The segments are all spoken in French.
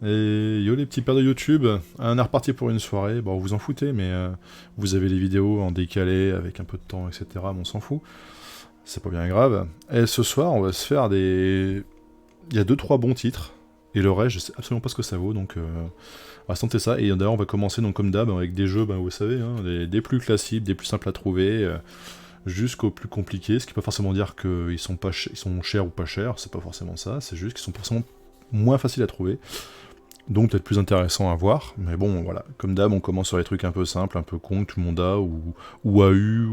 Et yo les petits pères de YouTube, on est reparti pour une soirée, bon vous en foutez mais vous avez les vidéos en décalé avec un peu de temps etc, mais on s'en fout, c'est pas bien grave. Et ce soir on va se faire des... Il y a 2-3 bons titres, et le reste je sais absolument pas ce que ça vaut, donc on va se tenter ça. Et d'ailleurs on va commencer donc comme d'hab avec des jeux, ben, vous savez, hein, des plus classiques, des plus simples à trouver, jusqu'aux plus compliqués, ce qui peut pas forcément dire qu'ils sont, ils sont chers ou pas chers, c'est pas forcément ça, c'est juste qu'ils sont forcément moins faciles à trouver. Donc peut-être plus intéressant à voir, mais bon voilà, comme d'hab on commence sur les trucs un peu simples, un peu cons que tout le monde a, ou a eu,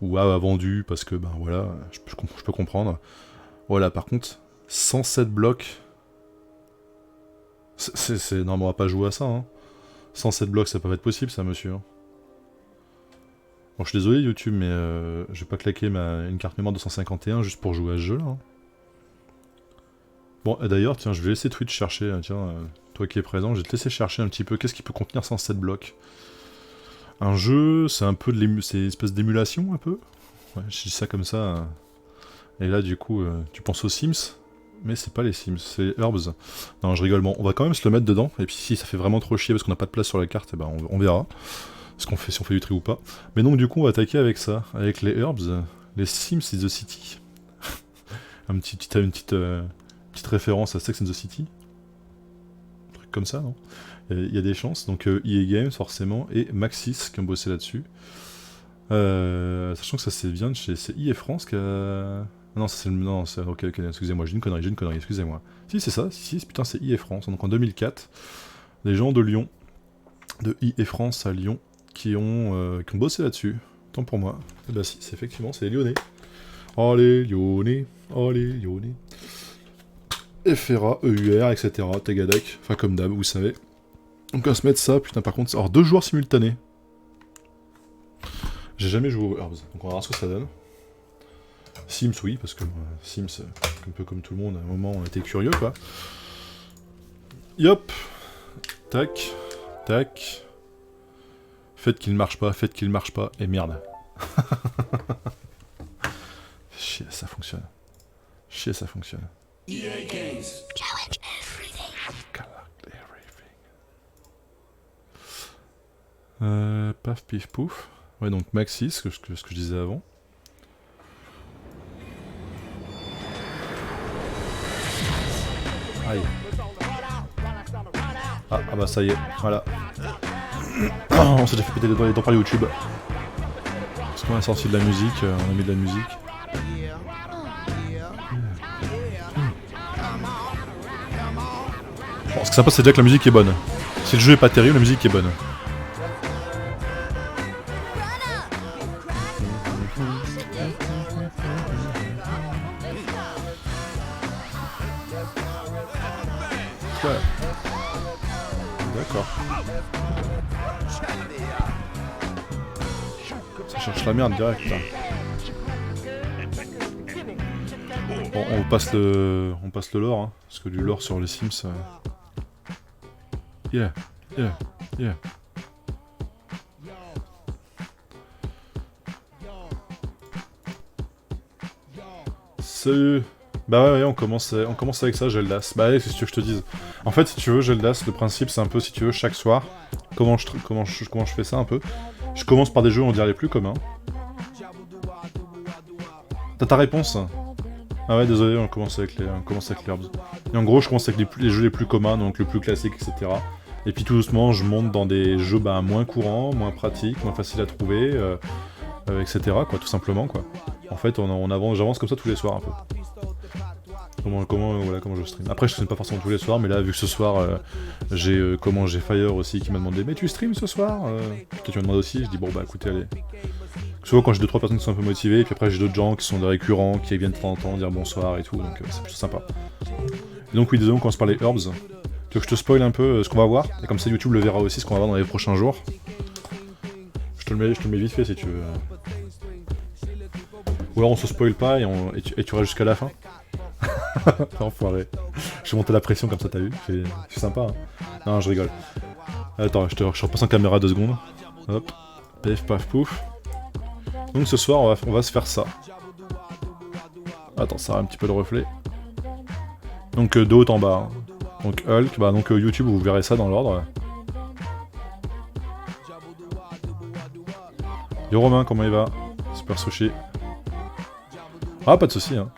ou a vendu, parce que ben voilà, je peux comprendre. Voilà, par contre, 107 blocs, non mais on va pas jouer à ça, hein. 107 blocs ça peut pas être possible ça monsieur. Bon je suis désolé YouTube, mais je vais pas claquer une carte mémoire 251 juste pour jouer à ce jeu là, hein. Bon, et d'ailleurs, tiens, je vais laisser Twitch chercher, tiens, toi qui es présent, je vais te laisser chercher un petit peu, qu'est-ce qui peut contenir 107 blocs. Un jeu, c'est un peu c'est une espèce d'émulation, un peu. Ouais, je dis ça comme ça, et là, du coup, tu penses aux Sims, mais c'est pas les Sims, c'est Herbs. Non, je rigole, bon, on va quand même se le mettre dedans, et puis si ça fait vraiment trop chier parce qu'on n'a pas de place sur la carte, eh ben, on verra ce qu'on fait, si on fait du tri ou pas. Mais donc, du coup, on va attaquer avec ça, avec les Herbs, les Sims in the City. Une petite référence à Sex and the City, un truc comme ça, non? Il y a des chances, donc EA Games forcément, et Maxis qui ont bossé là-dessus. Sachant que ça c'est bien de chez... C'est EA France qui a... Non, ça c'est le... Non, c'est... Ok, excusez-moi, j'ai une connerie, excusez-moi. Si, c'est ça, si, putain, c'est EA France. Donc en 2004, des gens de Lyon, de EA France à Lyon, qui ont bossé là-dessus. Tant pour moi. Et bah si, c'est effectivement, c'est les Lyonnais. Oh les Lyonnais, oh les Lyonnais. FRA, EUR, etc. Tagadec, enfin comme d'hab, vous savez. Donc on va se mettre ça, putain par contre, alors 2 joueurs simultanés. J'ai jamais joué aux Herbs, donc on va voir ce que ça donne. Sims oui, parce que Sims, un peu comme tout le monde, à un moment on était curieux quoi. Yop. Tac, tac. Faites qu'il marche pas, et merde. Chier, ça fonctionne. Chier, ça fonctionne. EA Games. Challenge everything. Collect everything. Paf, pif, pouf. Ouais, donc Maxis, ce que je disais avant. Aïe. Ah bah ça y est, voilà. On s'est déjà fait péter les dents par YouTube. Parce qu'on a sorti de la musique, on a mis de la musique. Bon, ce qui est sympa, c'est déjà que la musique est bonne. Si le jeu est pas terrible, la musique est bonne. Ouais. D'accord. Ça cherche la merde direct. Là. Bon, on passe le lore, hein, parce que du lore sur les Sims. Yeah, yeah, yeah. Salut. Bah ouais, on commence avec ça, Geldas. Bah allez, c'est ce que je te dise. En fait, si tu veux, Geldas, le principe c'est un peu, si tu veux, chaque soir, comment je fais ça un peu. Je commence par des jeux, on dirait les plus communs. T'as ta réponse? Ah ouais, désolé, on commence avec les Herbs. Et en gros, je commence avec les jeux les plus communs, donc le plus classique, etc. Et puis tout doucement, je monte dans des jeux moins courants, moins pratiques, moins faciles à trouver, etc. quoi, tout simplement quoi. En fait, j'avance comme ça tous les soirs un peu. Comment je stream. Après, je stream pas forcément tous les soirs, mais là, vu que ce soir, j'ai Fire aussi qui m'a demandé « Mais tu streams ce soir ?» Peut-être tu m'as demandé aussi, je dis « Bon bah écoutez, allez. » Souvent quand j'ai 2-3 personnes qui sont un peu motivées, et puis après j'ai d'autres gens qui sont des récurrents, qui viennent de temps en temps dire bonsoir et tout, donc c'est plutôt sympa. Et donc oui, désolé, on commence par les Herbs. Tu veux que je te spoil un peu ce qu'on va voir, et comme ça YouTube le verra aussi, ce qu'on va voir dans les prochains jours. Je te le mets vite fait si tu veux. Ou alors on se spoil pas et tu restes jusqu'à la fin. Enfoiré. Je vais monter la pression comme ça, t'as vu? C'est sympa, hein. Non, je rigole. Attends, je repasse en caméra 2 secondes. Hop. Paf, paf, pouf. Donc ce soir, on va se faire ça. Attends, ça a un petit peu de reflet. Donc de haut en bas. Hein. Donc Hulk, bah donc YouTube, vous verrez ça dans l'ordre. Yo Romain, comment il va? Super sushi. Ah, pas de soucis, hein.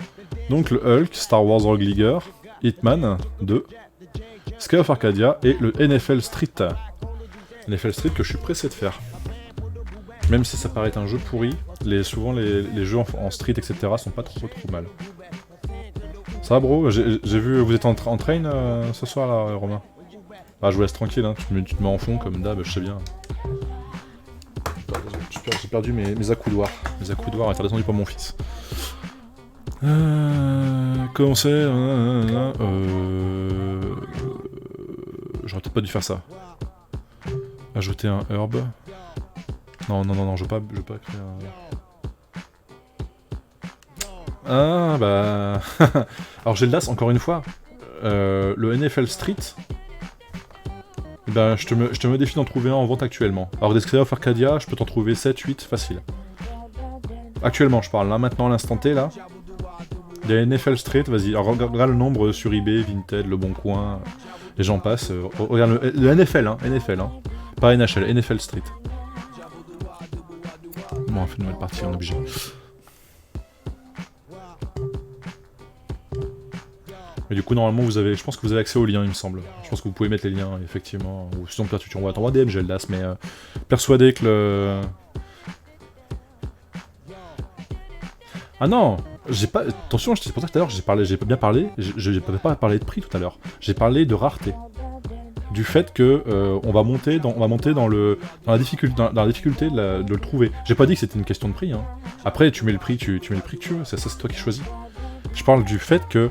Donc le Hulk, Star Wars Rogue Leaguer, Hitman 2, Sky of Arcadia et le NFL Street. NFL Street que je suis pressé de faire. Même si ça paraît un jeu pourri, souvent les jeux en street, etc. sont pas trop mal. Ça va bro? J'ai vu, vous êtes en train ce soir là, Romain? Bah je vous laisse tranquille, hein. Tu te mets en fond comme d'hab, je sais bien. J'ai perdu mes accoudoirs. Mes accoudoirs étaient descendus par mon fils. Comment c'est? J'aurais peut-être pas dû faire ça. Ajouter un herb. Non, je veux pas créer un... Ah bah... Alors Geldas, encore une fois, le NFL Street, bah, je te modifie d'en trouver un en vente actuellement. Alors des Sky of Arcadia, je peux t'en trouver 7-8 facile. Actuellement je parle, là maintenant à l'instant T là. Il y a NFL Street, vas-y, alors regarde le nombre sur eBay, Vinted, Le Bon Coin, les gens passent. Regarde le NFL, hein, NFL, hein. Pas NHL, NFL Street. Bon, on fait une nouvelle partie, on est obligé. Mais du coup, normalement, je pense que vous avez accès aux liens, il me semble. Je pense que vous pouvez mettre les liens, effectivement. Ou sinon, peut-être tu t'envoies DM, Geldas, mais persuadé que le... Ah non, j'ai pas... Attention, c'est pour ça que tout à l'heure, j'ai bien parlé, j'ai pas parlé de prix tout à l'heure. J'ai parlé de rareté. Du fait que on va monter dans la difficulté de le trouver. J'ai pas dit que c'était une question de prix, hein. Après, tu mets le prix, tu mets le prix que tu veux, ça c'est toi qui choisis. Je parle du fait que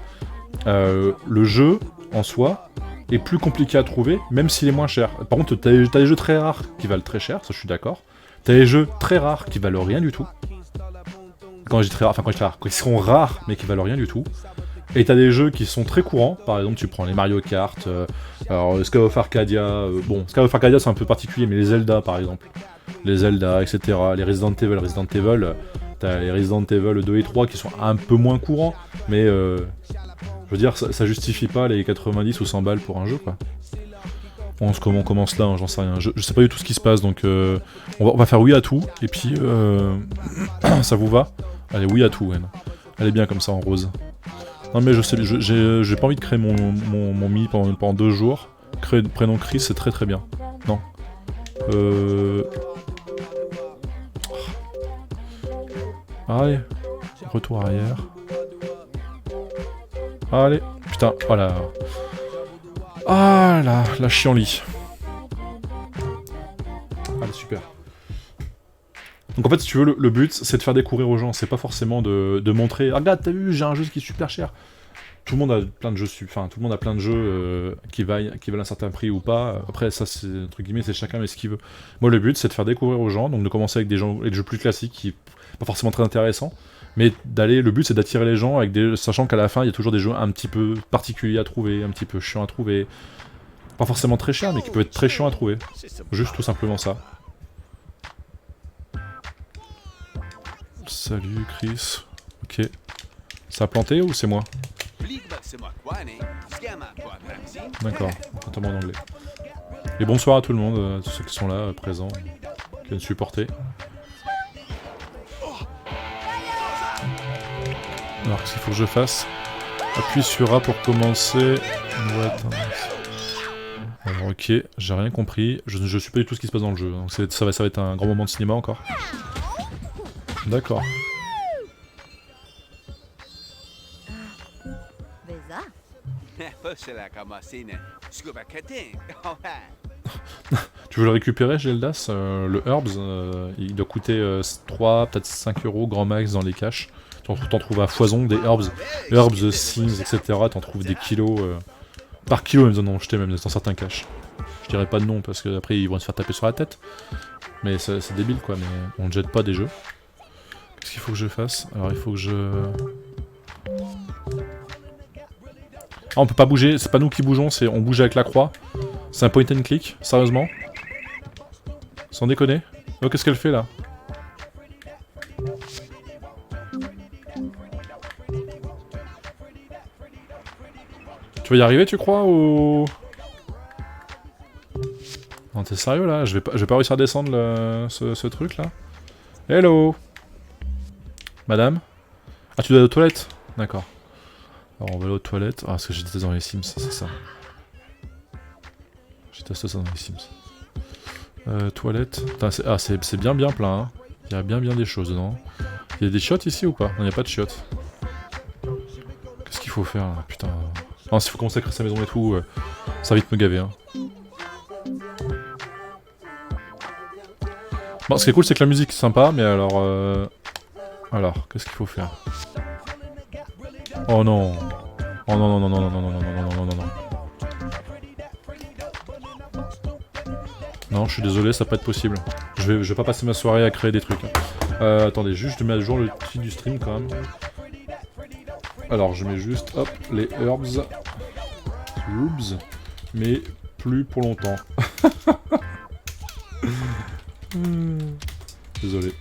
le jeu, en soi, est plus compliqué à trouver, même s'il est moins cher. Par contre, t'as des jeux très rares qui valent très cher, ça je suis d'accord. T'as des jeux très rares qui valent rien du tout. Quand je dis très rares, qui seront rares, mais qui valent rien du tout. Et t'as des jeux qui sont très courants, par exemple tu prends les Mario Kart, alors Sky of Arcadia, bon Sky of Arcadia c'est un peu particulier, mais les Zelda par exemple, les Zelda, etc., les Resident Evil, t'as les Resident Evil 2 et 3 qui sont un peu moins courants, mais je veux dire, ça justifie pas les 90 ou 100 balles pour un jeu quoi. On commence là, hein, j'en sais rien, je sais pas du tout ce qui se passe, donc on va faire oui à tout, et puis ça vous va? Allez, oui à tout, ouais. Elle est bien comme ça en rose. Non mais je sais, j'ai pas envie de créer mon mi pendant 2 jours. Créer le prénom Chris, c'est très bien. Non. Allez. Retour arrière. Allez. Putain, voilà. Ah là, la chienlit. Allez, super. Donc en fait, si tu veux, le but, c'est de faire découvrir aux gens. C'est pas forcément de montrer « Ah, regarde, t'as vu, j'ai un jeu qui est super cher !» Tout le monde a plein de jeux, qui valent un certain prix ou pas. Après, ça, c'est entre guillemets, c'est chacun mais ce qu'il veut. Moi, le but, c'est de faire découvrir aux gens, donc de commencer avec des jeux plus classiques, qui pas forcément très intéressants, mais le but, c'est d'attirer les gens, sachant qu'à la fin, il y a toujours des jeux un petit peu particuliers à trouver, un petit peu chiants à trouver. Pas forcément très chers, mais qui peuvent être très chiants à trouver. Juste tout simplement ça. Salut Chris. Ok. Ça a planté ou c'est moi? D'accord, notamment en anglais. Et bonsoir à tout le monde, tous ceux qui sont là, présents, qui viennent supporter. Alors qu'est-ce qu'il faut que je fasse? Appuie sur A pour commencer. Ouais, alors ok, j'ai rien compris. Je suis pas du tout ce qui se passe dans le jeu, donc ça va être un grand moment de cinéma encore. D'accord. Tu veux le récupérer, Geldas? Le Herbs, il doit coûter 3, peut-être 5 euros grand max dans les caches. T'en trouves à foison des Herbs, Sims, etc. T'en trouves des kilos, par kilo, même en jeter même dans certains caches. Je dirais pas de nom parce que après ils vont se faire taper sur la tête. Mais c'est débile quoi, mais on ne jette pas des jeux. Qu'est-ce qu'il faut que je fasse? Alors il faut que je... Ah, on peut pas bouger, c'est pas nous qui bougeons, on bouge avec la croix. C'est un point and click, sérieusement? Sans déconner. Oh, qu'est-ce qu'elle fait là? Tu vas y arriver, tu crois, ou... Non, t'es sérieux, là? Je vais pas réussir à descendre ce truc, là? Hello. Madame? Ah, tu dois aller aux toilettes? D'accord. Alors, on va aller aux toilettes. Ah, parce que j'étais dans les Sims, c'est ça. J'ai testé ça dans les Sims. Toilettes. Ah, c'est bien plein, hein. Il y a bien des choses dedans. Il y a des chiottes ici ou pas? Non, il n'y a pas de chiottes. Qu'est-ce qu'il faut faire là? Putain. Non, s'il faut commencer à créer sa maison et tout, ça va vite me gaver. Hein. Bon, ce qui est cool, c'est que la musique est sympa, mais alors... Alors, qu'est-ce qu'il faut faire? Oh non. Oh non, non, non, non, non, non, non, non, non, non, non, non. Non, je suis désolé, ça va pas être possible. Je vais pas passer ma soirée à créer des trucs. Attendez, juste je mets à jour le titre du stream quand même. Alors, je mets juste, hop, les herbs. Mais plus pour longtemps. Désolé.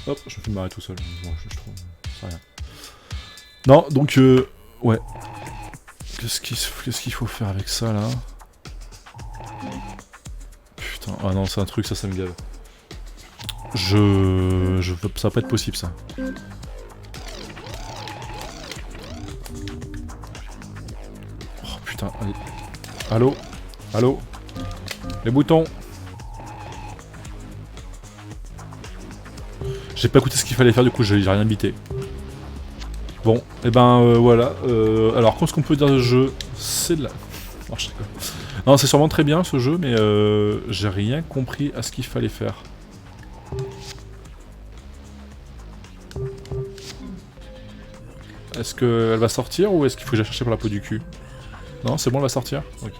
Hop, je me fais marrer tout seul. Bon, je trouve... C'est rien. Non, donc, ouais. Qu'est-ce qu'il faut faire avec ça, là? Putain, ah non, c'est un truc, ça me gave. Ça va pas être possible, ça. Oh, putain, allez. Allô? Allô? Les boutons? J'ai pas écouté ce qu'il fallait faire, du coup, j'ai rien bité. Bon, et ben voilà. Alors, qu'est-ce qu'on peut dire de ce jeu? C'est de la... Oh, je sais quoi. Non, c'est sûrement très bien ce jeu, mais j'ai rien compris à ce qu'il fallait faire. Est-ce qu'elle va sortir ou est-ce qu'il faut que j'aille chercher pour la peau du cul? Non, c'est bon, elle va sortir? Ok.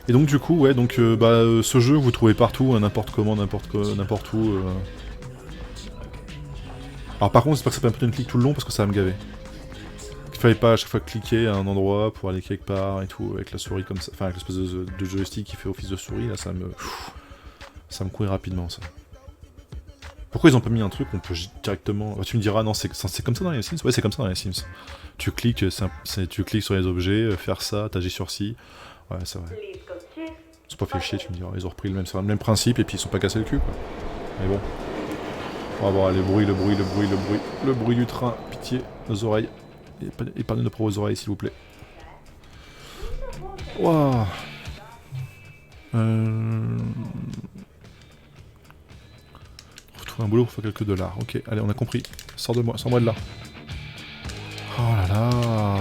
Et donc du coup, ouais, donc ce jeu vous trouvez partout, n'importe comment, n'importe où. Alors par contre, c'est pas que ça peut me prendre une clique tout le long parce que ça va me gaver. Il fallait pas à chaque fois cliquer à un endroit pour aller quelque part et tout, avec la souris comme ça, enfin avec l'espèce de joystick qui fait office de souris, là ça me courait rapidement ça. Pourquoi ils ont pas mis un truc où on peut directement... Bah, tu me diras, non, c'est comme ça dans les Sims? Ouais, c'est comme ça dans les Sims. Tu cliques sur les objets, faire ça, t'agis sur ci. Ouais, c'est vrai. Ils sont pas fait chier, tu me diras. Ils ont repris le même principe et puis ils sont pas cassés le cul, quoi. Mais bon. On va voir le bruit du train. Pitié, nos oreilles. Épargnez nos pauvres oreilles, s'il vous plaît. Waouh. Un boulot pour faire quelques dollars. Ok, allez, on a compris. Sors-moi de là. Oh là là.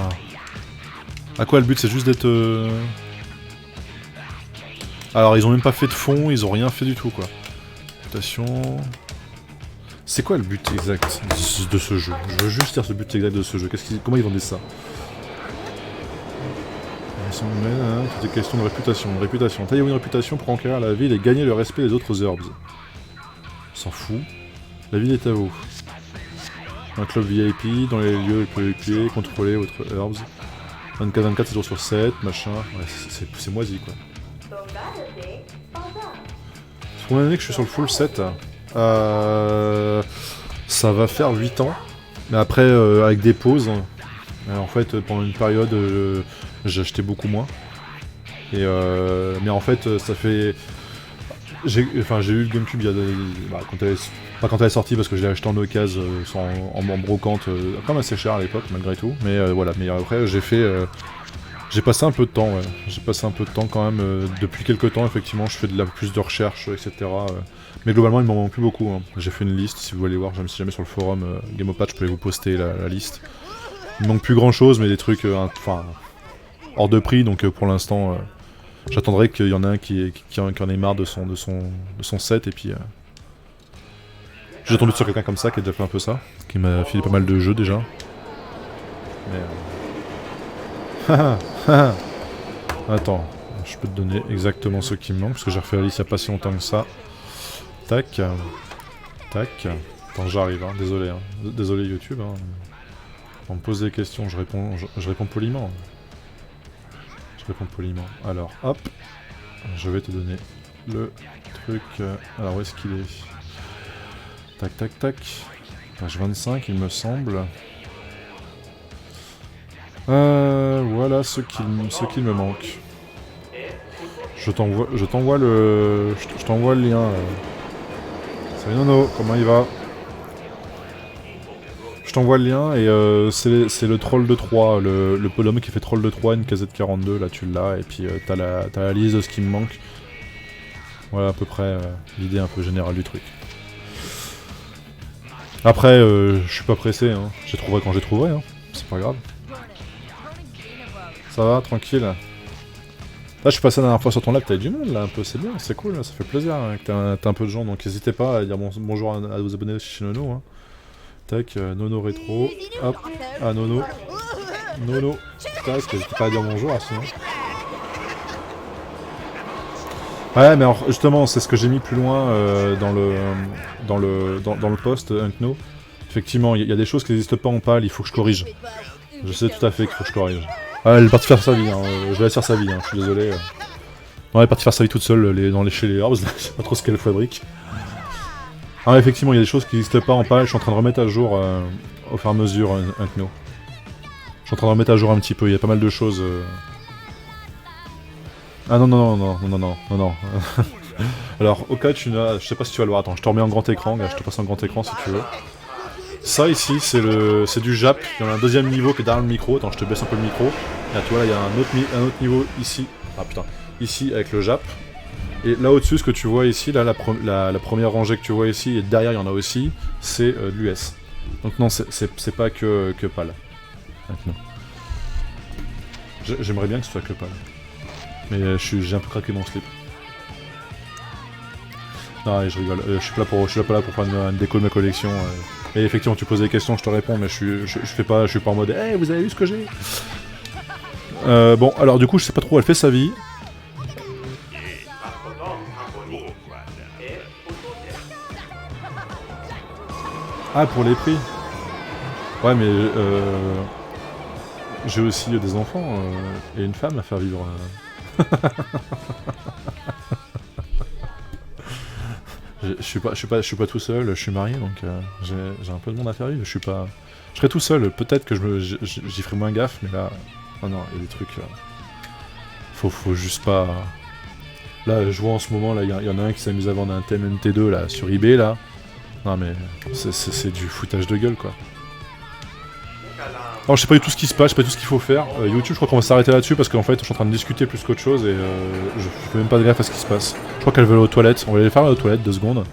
À quoi le but? C'est juste d'être... Alors, ils ont même pas fait de fond, ils ont rien fait du tout, quoi. Réputation... C'est quoi le but exact de ce jeu? Je veux juste dire ce but exact de ce jeu. Comment ils vendaient ça? C'est des questions de réputation. Taillez-vous une réputation pour enquérir la ville et gagner le respect des autres herbs. S'en fout. La ville est à vous. Un club VIP, dans les lieux les contrôlez votre herbs. 24/24, 7 jours sur 7, machin. Ouais, c'est moisi, quoi. C'est combien d'années que je suis sur le full set? Ça va faire 8 ans. Mais après, avec des pauses. En fait, pendant une période, j'ai acheté beaucoup moins. Mais en fait, ça fait... J'ai eu le GameCube quand elle est sortie parce que je l'ai acheté en occasion en brocante, quand même assez cher à l'époque malgré tout. Mais voilà, mais après j'ai passé un peu de temps, ouais. J'ai passé un peu de temps quand même. Depuis quelques temps, effectivement, je fais plus de recherches, etc. Mais globalement, il m'en manque plus beaucoup. Hein. J'ai fait une liste, si vous voulez voir, si jamais sur le forum Game of Patch, je peux vous poster la liste. Il me manque plus grand chose, mais des trucs hors de prix, donc pour l'instant... J'attendrai qu'il y en a un qui en ait marre de son set et puis... J'ai tombé sur quelqu'un comme ça qui a déjà fait un peu ça, qui m'a filé pas mal de jeux déjà. Mais... Attends, je peux te donner exactement ce qui me manque, parce que j'ai refait la liste il n'y a pas si longtemps que ça. Tac. Tac. Attends, j'arrive, hein. Désolé. Hein. Désolé YouTube. Hein. On me pose des questions, je réponds poliment. Je réponds poliment. Alors, hop. Je vais te donner le truc... Alors, où est-ce qu'il est? Tac, tac, tac. Page 25, il me semble. Voilà ce qu'il me manque. Je t'envoie le... Je t'envoie le lien. Salut Nono, comment il va? Je t'envoie le lien et c'est le troll de 3, le bonhomme qui fait troll de 3, une KZ42, là tu l'as, et puis t'as la liste de ce qui me manque. Voilà à peu près l'idée un peu générale du truc. Après, je suis pas pressé, hein. J'ai trouvé quand j'ai trouvé, hein. C'est pas grave. Ça va, tranquille. Là, je suis passé la dernière fois sur ton live, t'avais du monde là, un peu, c'est bien, c'est cool, là, ça fait plaisir hein, que t'as un peu de gens, donc n'hésitez pas à dire bonjour à vos abonnés chez Nono. Hein. Tac, Nono Rétro, hop, ah Nono, tac, n'hésitez pas à dire bonjour, sinon. Ouais, mais alors, justement, c'est ce que j'ai mis plus loin dans le post, Unkno. Effectivement, il y a des choses qui n'existent pas en pâle, il faut que je corrige. Je sais tout à fait qu'il faut que je corrige. Ah, elle est partie faire sa vie, hein. Je la laisse faire sa vie, hein. Je suis désolé. Non, elle est partie faire sa vie toute seule chez les Herbs, je sais pas trop ce qu'elle fabrique. Ah, effectivement, il y a des choses qui n'existent pas en pâle, je suis en train de remettre à jour au fur et à mesure Unkno. Je suis en train de remettre à jour un petit peu, il y a pas mal de choses... Ah non. Alors, au cas tu n'as... Je sais pas si tu vas le voir, attends, je te remets en grand écran, je te passe en grand écran si tu veux. Ça ici, c'est du JAP, il y en a un deuxième niveau qui est derrière le micro, attends, je te baisse un peu le micro. Là, tu vois, là, il y a un autre niveau ici, ah putain, ici avec le JAP. Et là au-dessus, ce que tu vois ici, là, la première rangée que tu vois ici, et derrière il y en a aussi, c'est de l'US. Donc non, c'est pas que PAL. J'aimerais bien que ce soit que PAL. Mais j'ai un peu craqué mon slip. Non, je rigole, je suis pas là pour prendre une déco de ma collection. Et effectivement, tu poses des questions, je te réponds, mais je suis pas en mode hey, vous avez vu ce que j'ai bon, alors du coup, je sais pas trop, elle fait sa vie. Ah, pour les prix. Ouais, mais j'ai aussi des enfants et une femme à faire vivre. Je suis pas tout seul, je suis marié, donc j'ai un peu de monde à faire vivre. Je serai tout seul, peut-être que j'y ferai moins gaffe, mais là, non, il y a des trucs. Faut juste pas. Là, je vois en ce moment, là, il y en a un qui s'amuse à vendre un thème MT2 là sur eBay là. Non mais c'est du foutage de gueule quoi. Alors je sais pas du tout ce qui se passe, je sais pas du tout ce qu'il faut faire. YouTube, je crois qu'on va s'arrêter là-dessus parce qu'en fait, je suis en train de discuter plus qu'autre chose et je fais même pas de gaffe à ce qui se passe. Je crois qu'elle veut aller aux toilettes. On va aller faire aux toilettes 2 secondes.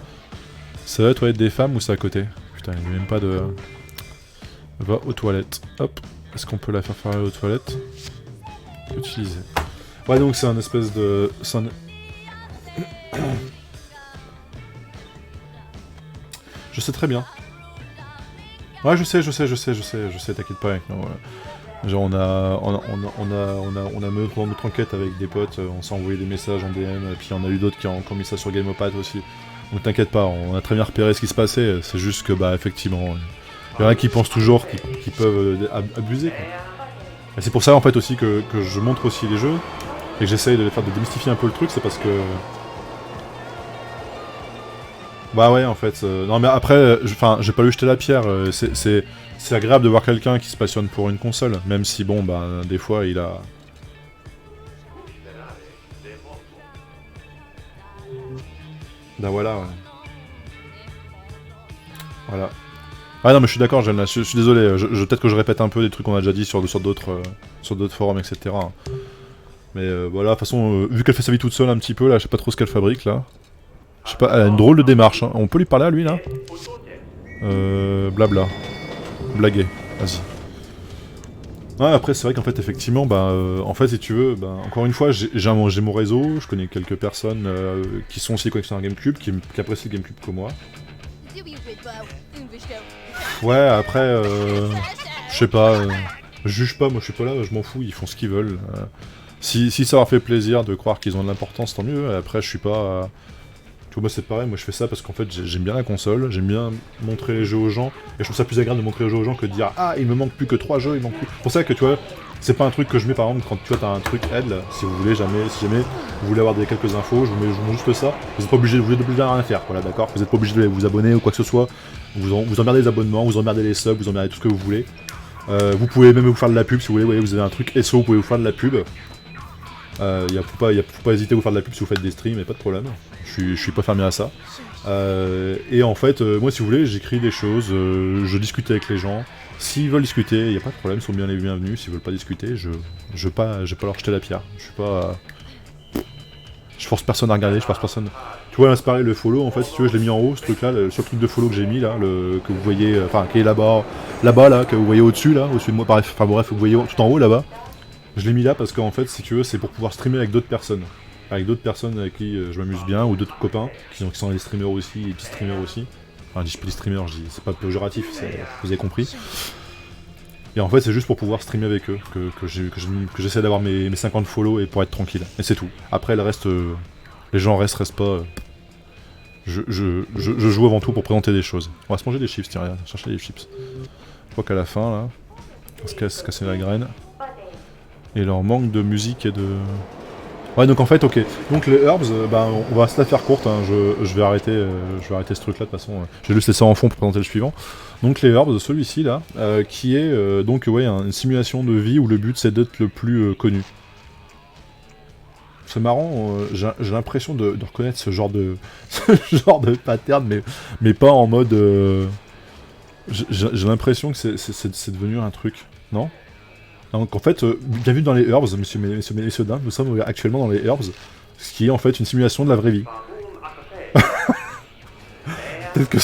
C'est la toilette des femmes ou c'est à côté? Putain, il n'y a même pas de... Va aux toilettes. Hop. Est-ce qu'on peut la faire aller aux toilettes? Utiliser. Ouais, donc c'est un espèce de... Je sais très bien. Ouais, je sais, t'inquiète pas. Genre on a mené notre enquête avec des potes, on s'est envoyé des messages en DM, et puis il y en a eu d'autres qui ont mis ça sur Gameopath aussi. Donc t'inquiète pas, on a très bien repéré ce qui se passait, c'est juste que bah effectivement, il y en a qui pensent toujours qu'ils peuvent abuser quoi. Et c'est pour ça en fait aussi que je montre aussi les jeux, et que j'essaye de démystifier un peu le truc, c'est parce que... Bah ouais en fait, non mais après, j'ai pas lui jeter la pierre, c'est agréable de voir quelqu'un qui se passionne pour une console, même si bon bah des fois il a... Bah voilà, ouais. Voilà. Ah non mais je suis d'accord, je suis désolé, peut-être que je répète un peu des trucs qu'on a déjà dit sur d'autres forums, etc. Mais voilà, de toute façon, vu qu'elle fait sa vie toute seule un petit peu, là, je sais pas trop ce qu'elle fabrique, là. Je sais pas, elle a une drôle de démarche, hein. On peut lui parler à lui, là? Blabla. Blaguer, vas-y. Ouais, après, c'est vrai qu'en fait, effectivement, bah, en fait, si tu veux, bah, encore une fois, j'ai mon réseau, je connais quelques personnes qui sont aussi collectionneurs GameCube, qui apprécient le GameCube comme moi. Ouais, après, je sais pas, juge pas, moi je suis pas là, je m'en fous, ils font ce qu'ils veulent. Si ça leur fait plaisir de croire qu'ils ont de l'importance, tant mieux, après je suis pas... Tu vois, moi c'est pareil, moi je fais ça parce qu'en fait j'aime bien la console, j'aime bien montrer les jeux aux gens, et je trouve ça plus agréable de montrer les jeux aux gens que de dire « Ah, il me manque plus que 3 jeux, il manque plus... » C'est pour ça que tu vois, c'est pas un truc que je mets par exemple quand tu vois t'as un truc aide, si vous voulez si jamais vous voulez avoir quelques infos, je vous mets juste ça, vous êtes pas obligé, vous êtes obligé de rien faire, voilà d'accord, vous êtes pas obligé de vous abonner ou quoi que ce soit, vous emmerdez les abonnements, vous emmerdez les subs, vous emmerdez tout ce que vous voulez. Vous pouvez même vous faire de la pub si vous voulez, vous avez un truc SO, vous pouvez vous faire de la pub. Faut pas hésiter à vous faire de la pub si vous faites des streams, et pas de problème. Je suis pas fermé à ça. Et en fait, moi si vous voulez, j'écris des choses, je discute avec les gens. S'ils veulent discuter, il y a pas de problème, ils sont bien les bienvenus. S'ils veulent pas discuter, je vais pas leur jeter la pierre. Je force personne à regarder, je force personne. Tu vois, là c'est pareil, le follow en fait, si tu veux, je l'ai mis en haut, ce truc là, le seul truc de follow que j'ai mis là, que vous voyez, enfin qui est là-bas là, que vous voyez au-dessus là, au-dessus de moi, bref, vous voyez tout en haut là-bas. Je l'ai mis là parce qu'en fait, si tu veux, c'est pour pouvoir streamer avec d'autres personnes. Avec d'autres personnes avec qui je m'amuse bien, ou d'autres copains qui sont des streamers aussi, et petits streamers aussi. Enfin, je dis petits streamers, c'est pas péjoratif, vous avez compris. Et en fait, c'est juste pour pouvoir streamer avec eux, que j'essaie d'avoir mes 50 follow et pour être tranquille. Et c'est tout. Après, le reste, les gens restent pas. Je joue avant tout pour présenter des choses. On va se manger des chips, tiens, regarde, chercher des chips. Je crois qu'à la fin, là, on se casser la graine. Et leur manque de musique et de... Ouais, donc en fait, ok. Donc les herbs, on va se la faire courte, hein. Je vais arrêter ce truc-là, de toute façon. Je vais juste laisser ça en fond pour présenter le suivant. Donc les herbs, celui-ci, là, qui est une simulation de vie où le but, c'est d'être le plus connu. C'est marrant, j'ai l'impression de reconnaître ce genre de pattern, mais pas en mode... J'ai l'impression que c'est devenu un truc, non ? Donc en fait, bienvenue dans les Herbs, messieurs dames, nous sommes actuellement dans les Herbs, ce qui est en fait une simulation de la vraie vie. tel que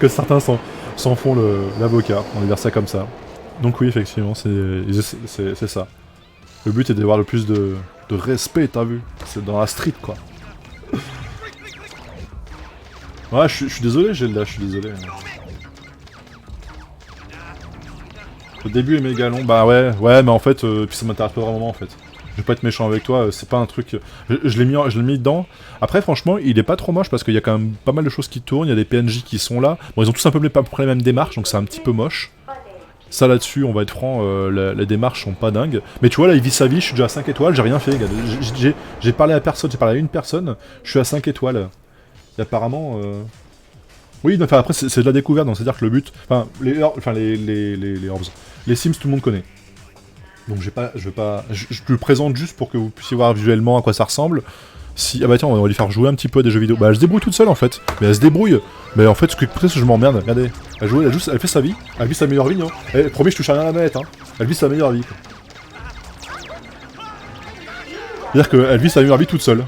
certains s'en font l'avocat, on va dire ça comme ça. Donc oui, effectivement, c'est ça. Le but est d'avoir le plus de respect, t'as vu? C'est dans la street, quoi. Ouais, je suis désolé, Gelda, je suis désolé. Le début est méga long, bah ouais, mais en fait, puis ça m'intéresse pas vraiment en fait. Je vais pas être méchant avec toi, c'est pas un truc... Je l'ai mis dedans. Après, franchement, il est pas trop moche parce qu'il y a quand même pas mal de choses qui tournent, il y a des PNJ qui sont là. Bon, ils ont tous un peu les mêmes démarches, donc c'est un petit peu moche. Ça là-dessus, on va être franc, les démarches sont pas dingues. Mais tu vois, là, il vit sa vie, je suis déjà à 5 étoiles, j'ai rien fait, gars. J'ai parlé à personne, j'ai parlé à une personne, je suis à 5 étoiles. Et apparemment... Oui, enfin après, c'est de la découverte, donc c'est-à-dire que le but... Enfin, les Herbs... Les Sims, tout le monde connaît. Donc je le présente juste pour que vous puissiez voir visuellement à quoi ça ressemble. Ah bah tiens, on va lui faire jouer un petit peu à des jeux vidéo. Bah elle se débrouille toute seule en fait. Mais elle se débrouille. Mais en fait, presque je m'emmerde. Regardez. Elle fait sa vie. Elle vit sa meilleure vie, hein. Promis, je touche à rien à la manette, hein. Elle vit sa meilleure vie, quoi. C'est-à-dire qu'elle vit sa meilleure vie toute seule.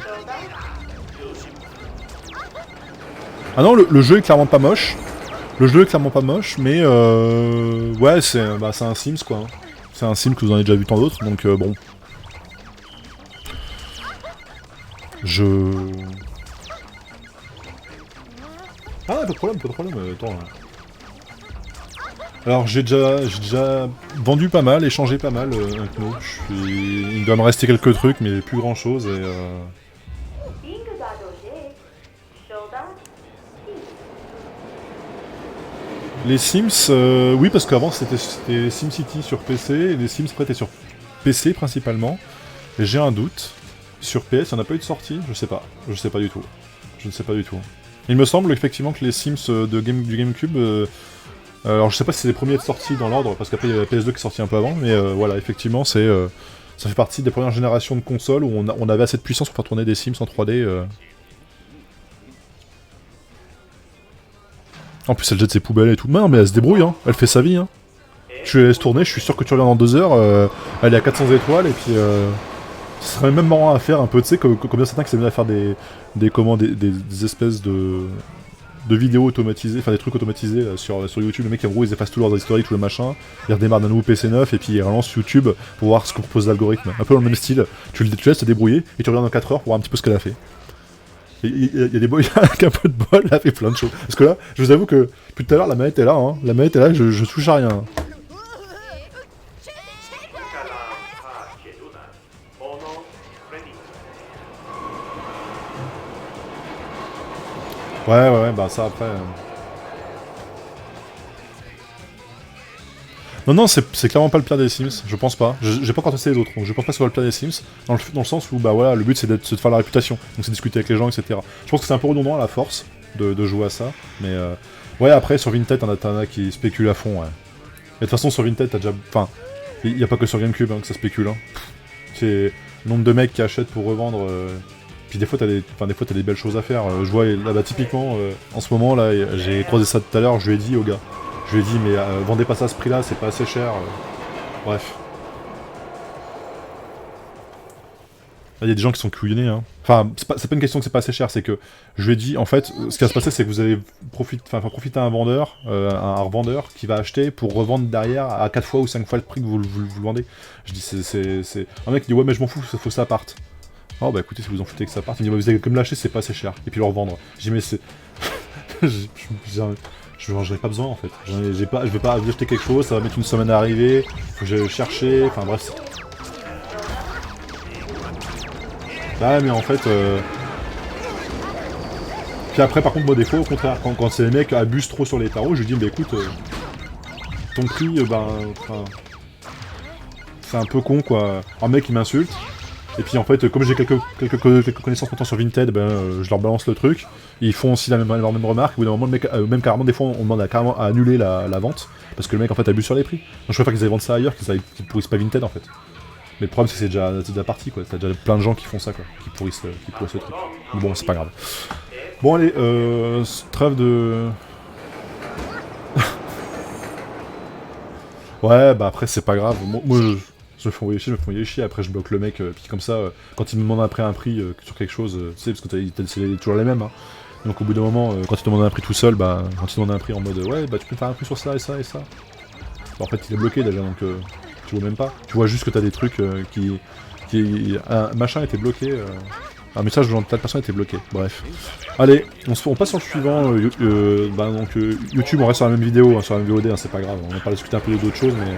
Ah non, le jeu est clairement pas moche. Mais ouais, c'est un Sims quoi. C'est un Sims que vous en avez déjà vu tant d'autres, donc bon. Ah pas de problème, attends. Alors j'ai déjà vendu pas mal, échangé pas mal avec nous. Il doit me rester quelques trucs, mais plus grand chose et Les Sims, oui, parce qu'avant c'était SimCity sur PC, et les Sims après étaient sur PC principalement. J'ai un doute. Sur PS, il n'y en a pas eu de sortie, je sais pas du tout. Il me semble effectivement que les Sims du GameCube, alors je sais pas si c'est les premiers à être sortis dans l'ordre, parce qu'après il y a la PS2 qui est sorti un peu avant, mais voilà, effectivement ça fait partie des premières générations de consoles où on avait assez de puissance pour faire tourner des Sims en 3D. En plus elle jette ses poubelles et tout. Non mais elle se débrouille, hein. Elle fait sa vie. Hein. Tu la laisses tourner, je suis sûr que tu reviens dans 2 heures, elle est à 400 étoiles et puis... Ce serait même marrant à faire un peu, tu sais, comme bien certains qui s'aiment bien à faire des espèces de vidéos automatisées, enfin des trucs automatisés sur YouTube. Les mecs en gros ils effacent tous leurs historiques, tout le machin, ils redémarrent d'un nouveau PC neuf et puis ils relancent YouTube pour voir ce que propose l'algorithme. Un peu dans le même style, tu laisses te débrouiller et tu reviens dans 4 heures pour voir un petit peu ce qu'elle a fait. Il y a des boys avec un peu de bol, elle a fait plein de choses. Parce que là, je vous avoue que depuis tout à l'heure la manette est là, hein. La manette est là, je touche à rien. Ouais, bah ça après... Non, c'est clairement pas le pire des Sims, je pense pas. J'ai pas encore testé les autres, donc je pense pas que ce soit le pire des Sims, dans le sens où, bah voilà, le but c'est de faire la réputation, donc c'est discuter avec les gens, etc. Je pense que c'est un peu redondant à la force de jouer à ça, mais ouais, après, sur Vinted, t'en as qui spéculent à fond, ouais. toute façon, sur Vinted, t'as déjà... Enfin, il n'y a pas que sur GameCube hein, que ça spécule. Hein. C'est le nombre de mecs qui achètent pour revendre... Puis des fois, t'as des belles choses à faire. Je vois, là, bah, typiquement, en ce moment, là, j'ai croisé ça tout à l'heure, je lui ai dit au gars. Je lui ai dit, mais vendez pas ça à ce prix-là, c'est pas assez cher. Bref. Il y a des gens qui sont couillonnés, hein. Enfin, c'est pas une question que c'est pas assez cher, c'est que je lui ai dit, en fait, ce qui va se passer, c'est que vous allez profiter à un vendeur, un revendeur, qui va acheter pour revendre derrière à 4 fois ou 5 fois le prix que vous le vendez. Je dis, c'est... Un mec qui dit, ouais, mais je m'en fous, faut que ça parte. Oh, bah écoutez, si vous en foutez que ça parte, il me dit, bah, vous allez comme l'acheter, c'est pas assez cher. Et puis le revendre. Je dis, mais c'est... J'en ai pas besoin, en fait. Je vais pas acheter quelque chose, ça va mettre une semaine à arriver, faut que j'aille chercher, enfin bref... Bah mais en fait... Puis après par contre moi des fois au contraire, quand c'est les mecs abusent trop sur les tarots, je lui dis bah écoute, ton prix, c'est un peu con quoi. Un mec il m'insulte, et puis en fait comme j'ai quelques connaissances maintenant sur Vinted, je leur balance le truc, et ils font aussi leur même remarque, au bout d'un moment le mec, même carrément des fois on demande carrément à annuler la vente, parce que le mec en fait abuse sur les prix. Donc je préfère qu'ils aillent vendre ça ailleurs, qu'ils pourrissent pas Vinted en fait. Mais le problème c'est que c'est déjà parti quoi, t'as déjà plein de gens qui font ça quoi, qui pourrissent le truc. Mais bon c'est pas grave. Bon allez, trêve de... Ouais bah après c'est pas grave, moi je me fais envoyer chier, après je bloque le mec, puis comme ça, quand il me demande après un prix sur quelque chose, tu sais, parce que c'est toujours les mêmes, hein. Donc au bout d'un moment, quand il te demande un prix tout seul, bah quand il te demande un prix en mode ouais bah tu peux me faire un prix sur ça et ça et ça. Bah, en fait il est bloqué déjà donc tu vois même pas. Tu vois juste que t'as des trucs un machin était bloqué, un message de telle personne était bloqué. Bref. Allez, on passe sur le suivant. YouTube, on reste sur la même vidéo, hein, sur la même VOD, hein, c'est pas grave. On va pas discuter un peu d'autres choses, mais...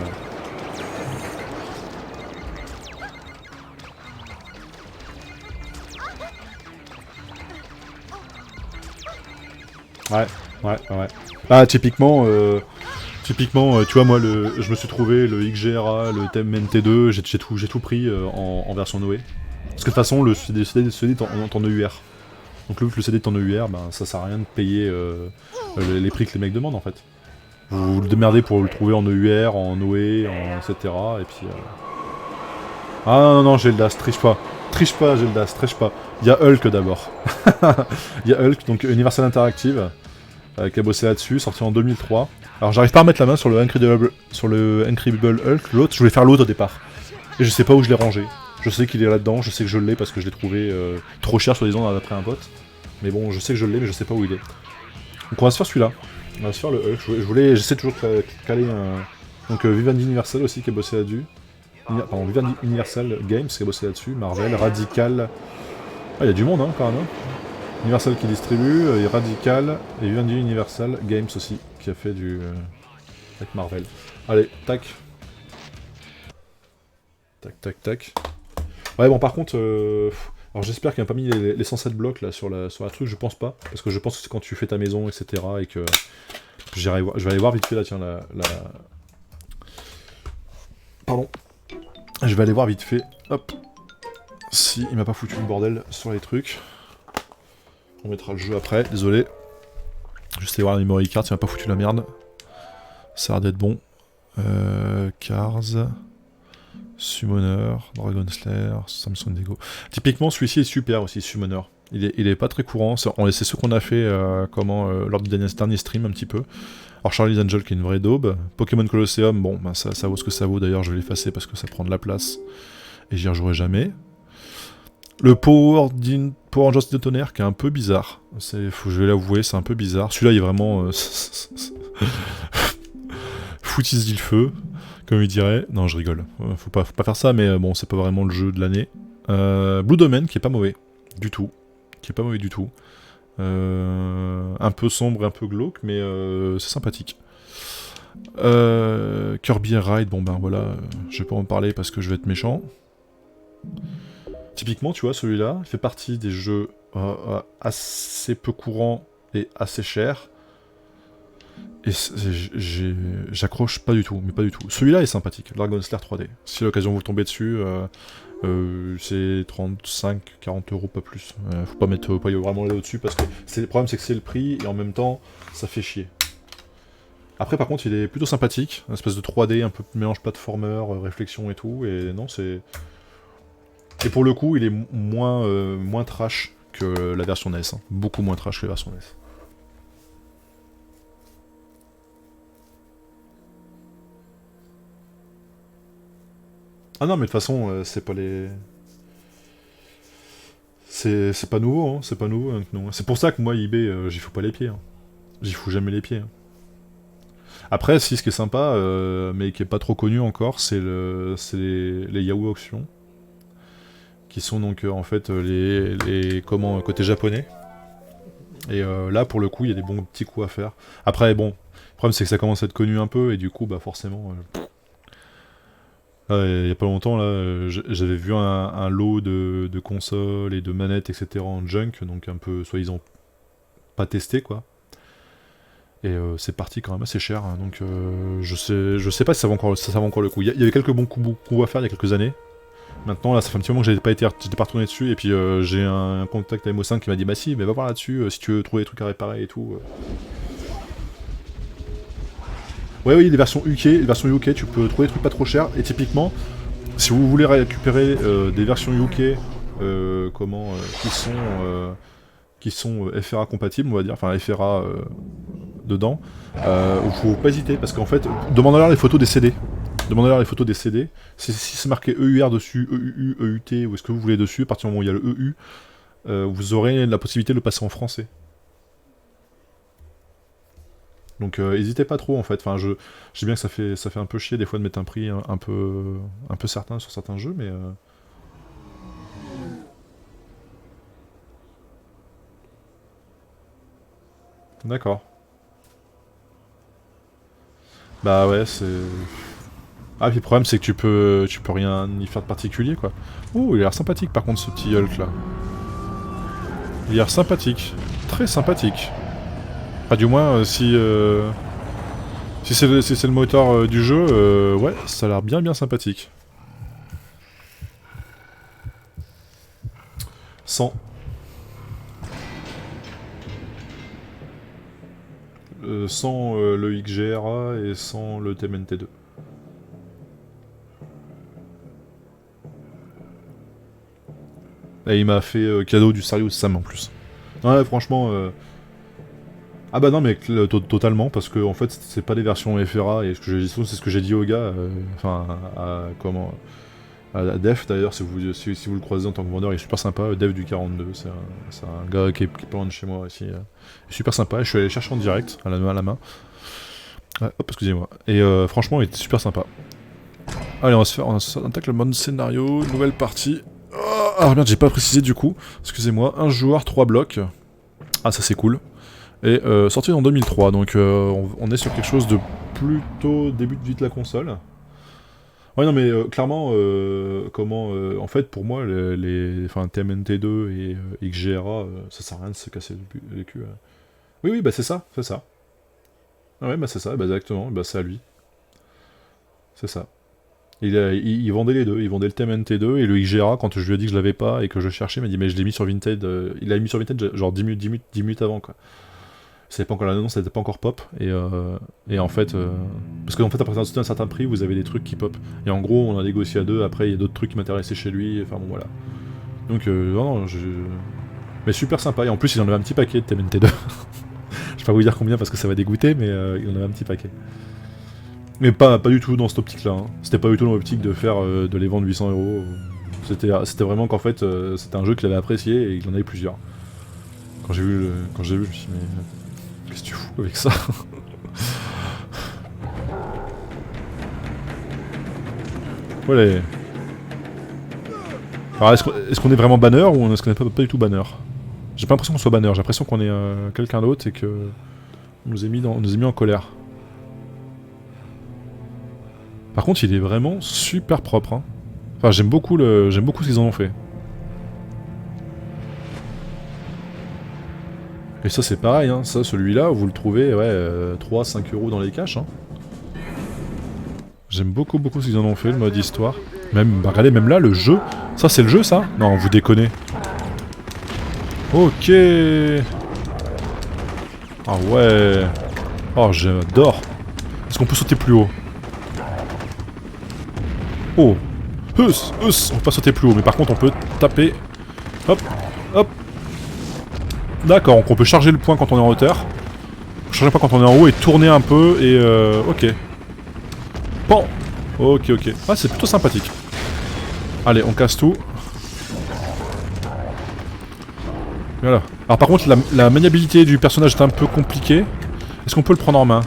Ouais. Ah, typiquement, tu vois, moi, je me suis trouvé le XGRA, le TMNT2, j'ai tout pris en version Noé. Parce que de toute façon, le CD est en EUR. Donc le CD est en EUR, ça sert à rien de payer les prix que les mecs demandent, en fait. Vous le démerdez pour le trouver en EUR, en Noé, etc. Et puis... Ah non, Geldas, triche pas. Triche pas, Geldas, triche pas. Il y a Hulk d'abord. Il y a Hulk, donc Universal Interactive, qui a bossé là-dessus, sorti en 2003. Alors j'arrive pas à mettre la main sur le Incredible Hulk, l'autre, je voulais faire l'autre au départ. Et je sais pas où je l'ai rangé. Je sais qu'il est là-dedans, je sais que je l'ai parce que je l'ai trouvé trop cher soi-disant d'après un pote. Mais bon, je sais que je l'ai, mais je sais pas où il est. Donc on va se faire celui-là. On va se faire le Hulk. J'essaie toujours de caler un... Donc Vivendi Universal aussi qui a bossé là-dessus. Pardon, Vivendi Universal Games qui a bossé là-dessus. Marvel, Radical... Ah, il y a du monde hein, quand même. Hein. Universal qui distribue, et Radical, et Vivendi Universal Games aussi, qui a fait du... avec Marvel. Allez, tac. Tac. Ouais, bon, par contre... Alors j'espère qu'il n'y a pas mis les 107 blocs là sur la truc, je pense pas. Parce que je pense que c'est quand tu fais ta maison, etc. Et que... Je vais aller voir vite fait là, tiens, Pardon. Je vais aller voir vite fait. Hop. Si il m'a pas foutu le bordel sur les trucs. On mettra le jeu après, désolé. Juste aller voir la memory card, il m'a pas foutu la merde. Ça a l'air d'être bon. Cars. Summoner, Dragon Slayer, Samsung Dego. Typiquement, celui-ci est super aussi, Summoner. Il est pas très courant, c'est ce qu'on a fait lors du dernier stream un petit peu. Alors Charlie's Angel qui est une vraie daube. Pokémon Colosseum, bon, ça vaut ce que ça vaut, d'ailleurs je vais l'effacer parce que ça prend de la place. Et j'y rejouerai jamais. Le Power Rangers de Tonnerre qui est un peu bizarre. Je vais l'avouer, c'est un peu bizarre. Celui-là il est vraiment... Foutise le feu. Comme il dirait. Non, je rigole. Faut pas faire ça, mais bon, c'est pas vraiment le jeu de l'année. Blue Domain, qui est pas mauvais. Du tout. Un peu sombre et un peu glauque, mais c'est sympathique. Kirby Air Ride, bon ben voilà, je vais pas en parler parce que je vais être méchant. Typiquement, tu vois, celui-là, il fait partie des jeux assez peu courants et assez chers. Et j'accroche pas du tout, mais pas du tout. Celui-là est sympathique, Dragon Slayer 3D. Si l'occasion vous tombez dessus, c'est 35-40 €, pas plus. Faut pas y vraiment aller au-dessus parce que le problème c'est que c'est le prix et en même temps ça fait chier. Après par contre il est plutôt sympathique, une espèce de 3D, un peu mélange platformer, réflexion et tout, et non c'est... Et pour le coup il est moins trash que la version NES, hein. Beaucoup moins trash que la version NES. Ah non mais de toute façon c'est pas les... C'est pas nouveau, hein, c'est pas nouveau hein, non. C'est pour ça que moi eBay j'y fous pas les pieds, hein. J'y fous jamais les pieds, hein. Après si ce qui est sympa, mais qui est pas trop connu encore, c'est les Yahoo Auctions. Qui sont donc en fait les côté japonais. Et là pour le coup il y a des bons petits coups à faire. Après bon, le problème c'est que ça commence à être connu un peu et du coup bah forcément... il y a pas longtemps là, j'avais vu un lot de consoles et de manettes etc en junk, donc un peu soi-disant pas testé quoi. Et c'est parti quand même assez cher, hein, donc je sais pas si ça vaut encore le coup. Il y avait quelques bons coups à faire il y a quelques années. Maintenant là ça fait un petit moment que j'étais pas retourné dessus et puis j'ai un contact à MO5 qui m'a dit bah si mais va voir là-dessus si tu veux trouver des trucs à réparer et tout. Ouais oui les versions UK tu peux trouver des trucs pas trop chers et typiquement si vous voulez récupérer des versions UK qui sont FRA compatibles on va dire, enfin FRA dedans, faut pas hésiter parce qu'en fait demandez-leur les photos des CD. Demandez-leur les photos des CD. Si c'est marqué EUR dessus, EUU, EUT, ou est-ce que vous voulez dessus, à partir du moment où il y a le EU, vous aurez la possibilité de le passer en français. Donc n'hésitez pas trop en fait. Enfin, je sais bien que ça fait un peu chier des fois de mettre un prix un peu certain sur certains jeux, mais d'accord. Bah ouais, c'est... Ah, puis le problème, c'est que tu peux rien y faire de particulier, quoi. Oh, il a l'air sympathique, par contre, ce petit Hulk, là. Il a l'air sympathique. Très sympathique. Enfin, du moins, si c'est le moteur du jeu, ouais, ça a l'air bien sympathique. 100. Sans le XGRA et sans le TMNT2. Et il m'a fait cadeau du Serious Sam en plus. Ouais, franchement... Ah bah non, mais totalement, parce que en fait, c'est pas des versions FRA, et c'est ce que j'ai dit au gars, enfin, à Def d'ailleurs, si vous le croisez en tant que vendeur, il est super sympa, Def du 42, c'est un gars qui est pas loin de chez moi ici. Il est super sympa, je suis allé chercher en direct, à la main. Ouais, hop, excusez-moi. Et franchement, il était super sympa. Allez, on attaque le mode scénario, nouvelle partie. Oh, alors merde, j'ai pas précisé du coup, excusez-moi, un joueur, 3 blocs. Ah, ça c'est cool. Et sorti en 2003, donc on est sur quelque chose de plutôt début de vie de la console. Ouais, non, mais clairement, en fait, pour moi, TMNT2 et XGRA, ça sert à rien de se casser les culs. Oui, bah c'est ça, c'est ça. Ah ouais, bah c'est ça, bah exactement, bah c'est à lui. C'est ça. Il vendait les deux, il vendait le TMNT2 et le XGRA quand je lui ai dit que je l'avais pas et que je cherchais, il m'a dit mais je l'ai mis sur Vinted, il l'a mis sur Vinted genre 10 minutes avant quoi. C'était pas encore l'annonce, c'était pas encore pop et en fait parce qu'en fait à partir d'un certain prix vous avez des trucs qui pop et en gros on a négocié à deux, après il y a d'autres trucs qui m'intéressaient chez lui, enfin bon voilà. Donc non, mais super sympa et en plus il en avait un petit paquet de TMNT2. Je vais pas vous dire combien parce que ça va dégoûter mais il en avait un petit paquet. Mais pas du tout dans cette optique là, hein. C'était pas du tout dans l'optique de faire de les vendre 800 €. C'était vraiment qu'en fait c'était un jeu qu'il avait apprécié et il en avait plusieurs. Quand j'ai vu, je me suis dit mais qu'est-ce que tu fous avec ça? Voilà. Alors est-ce qu'on est vraiment banner ou est-ce qu'on est pas du tout banner? J'ai pas l'impression qu'on soit banner, j'ai l'impression qu'on est quelqu'un d'autre et que on nous a mis en colère. Par contre, il est vraiment super propre, hein. Enfin, j'aime beaucoup ce qu'ils en ont fait. Et ça, c'est pareil, hein. Ça, celui-là, vous le trouvez, ouais, 3-5 € dans les caches, hein. J'aime beaucoup ce qu'ils en ont fait, le mode histoire. Même, bah, regardez, même là, le jeu. Ça, c'est le jeu, ça? Non, vous déconnez. Ok. Ah ouais. Oh, j'adore. Est-ce qu'on peut sauter plus haut? Oh. On peut pas sauter plus haut, mais par contre on peut taper. Hop, hop. D'accord, donc on peut charger le point quand on est en hauteur. Charger le point quand on est en haut et tourner un peu et ok. Bon. Ok. Ah, c'est plutôt sympathique. Allez, on casse tout. Voilà. Alors par contre, la maniabilité du personnage est un peu compliquée. Est-ce qu'on peut le prendre en main?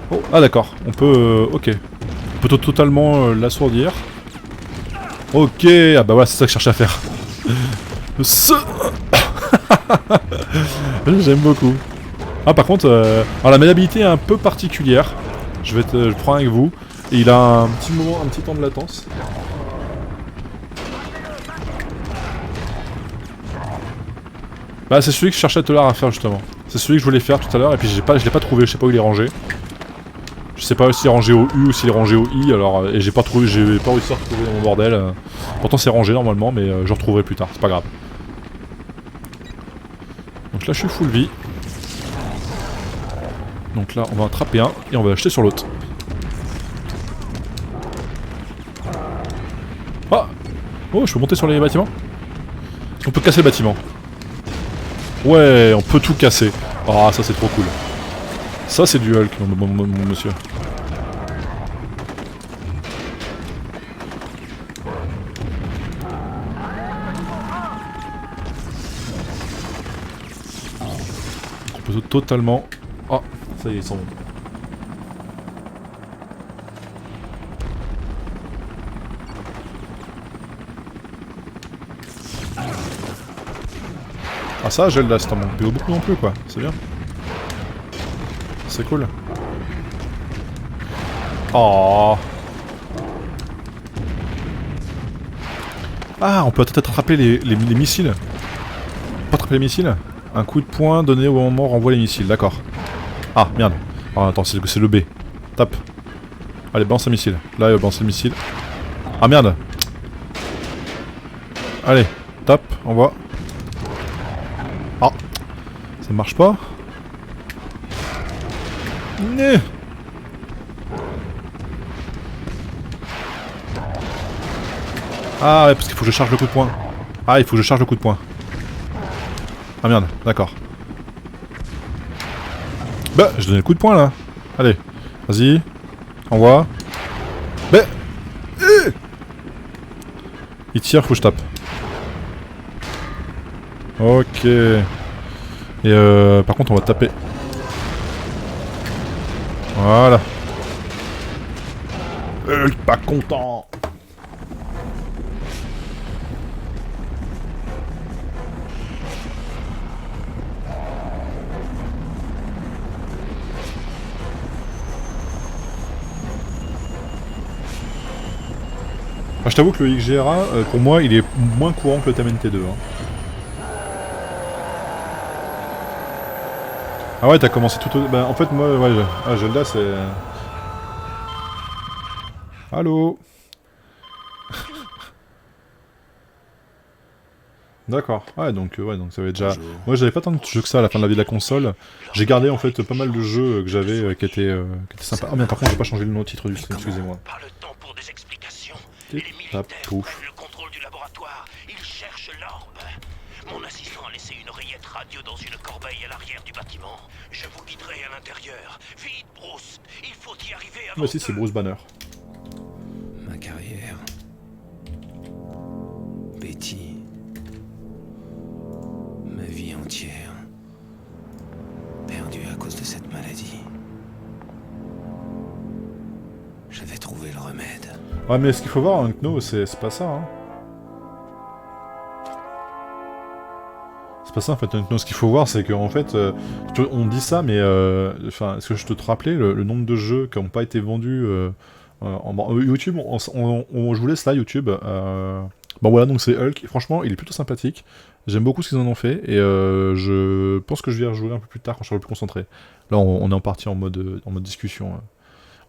Oh, ah d'accord. On peut... ok. On peut totalement l'assourdir. Ok. Ah bah voilà, c'est ça que je cherchais à faire. J'aime beaucoup. Ah par contre, alors la maniabilité est un peu particulière. Je le prends avec vous. Et il a un petit temps de latence. Bah c'est celui que je cherchais tout à l'heure à faire justement. C'est celui que je voulais faire tout à l'heure et puis je l'ai pas trouvé, je sais pas où il est rangé. Je sais pas s'il est rangé au U ou s'il est rangé au I, alors et j'ai pas réussi à retrouver dans mon bordel. Pourtant c'est rangé normalement, mais je retrouverai plus tard, c'est pas grave. Donc là je suis full vie. Donc là on va attraper un et on va l'acheter sur l'autre. Ah! Oh, je peux monter sur les bâtiments? Est-ce qu'on peut casser le bâtiment? Ouais, on peut tout casser. Ah, ça c'est trop cool. Ça c'est du Hulk, mon monsieur. On peut totalement... Ah, ça y est, ils sont bons. Ah ça, gel là, c'est un manque beaucoup non plus quoi, c'est bien. C'est cool. Oh. Ah, on peut peut-être attraper les missiles. On peut attraper les missiles. Un coup de poing donné au moment où on renvoie les missiles, d'accord. Ah, merde. Ah, attends, c'est le B. Tape. Allez, balance un missile. Là, il va balancer le missile. Ah, merde. Allez, tape, envoie. Ah, ça marche pas. Né. Ah ouais, parce qu'il faut que je charge le coup de poing. Ah, il faut que je charge le coup de poing. Ah merde, d'accord. Bah, je donnais le coup de poing là. Allez, vas-y. Envoie. Bah. Il tire, faut que je tape. Ok. Et par contre, on va taper. Voilà. Pas content. Ah, je t'avoue que le XGRA, pour moi, il est moins courant que le TMNT2. Hein. Ah ouais, t'as commencé tout au... Bah, en fait, moi, ouais, Zelda, c'est... Allô. D'accord. Ouais, donc ça va être déjà... Bonjour. Moi, j'avais pas tant de jeux que ça à la fin de la vie de la console. J'ai gardé, en fait, pas mal de jeux que j'avais qui étaient sympas. Ah, mais par contre, j'ai pas changé le nom titre du stream, excusez-moi. Pas le temps pour des explications. Et Et les militaires pouf. prennent le contrôle du laboratoire. Ils cherchent l'orbe. Mon assistant a laissé une rayette radio dans une corbeille à l'arrière du bâtiment. Je vous guiderai à l'intérieur. Vite, Bruce. Il faut y arriver avant Moi aussi, c'est Bruce Banner. Ma carrière. Betty. Ma vie entière. Perdue à cause de cette maladie. J'avais trouvé le remède. Ouais, mais ce qu'il faut voir, hein, Kno, c'est pas ça, hein. C'est pas ça, en fait, Kno, ce qu'il faut voir, c'est qu'en fait, on dit ça, mais... Enfin, est-ce que je te rappelais le nombre de jeux qui n'ont pas été vendus YouTube, je vous laisse là, YouTube. Bon voilà, donc c'est Hulk. Franchement, il est plutôt sympathique. J'aime beaucoup ce qu'ils en ont fait, et je pense que je vais y rejouer un peu plus tard quand je serai plus concentré. Là, on est en partie en mode discussion.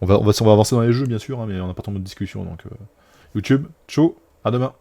On va avancer dans les jeux, bien sûr, hein, mais on est parti en mode discussion, donc... YouTube, ciao, à demain.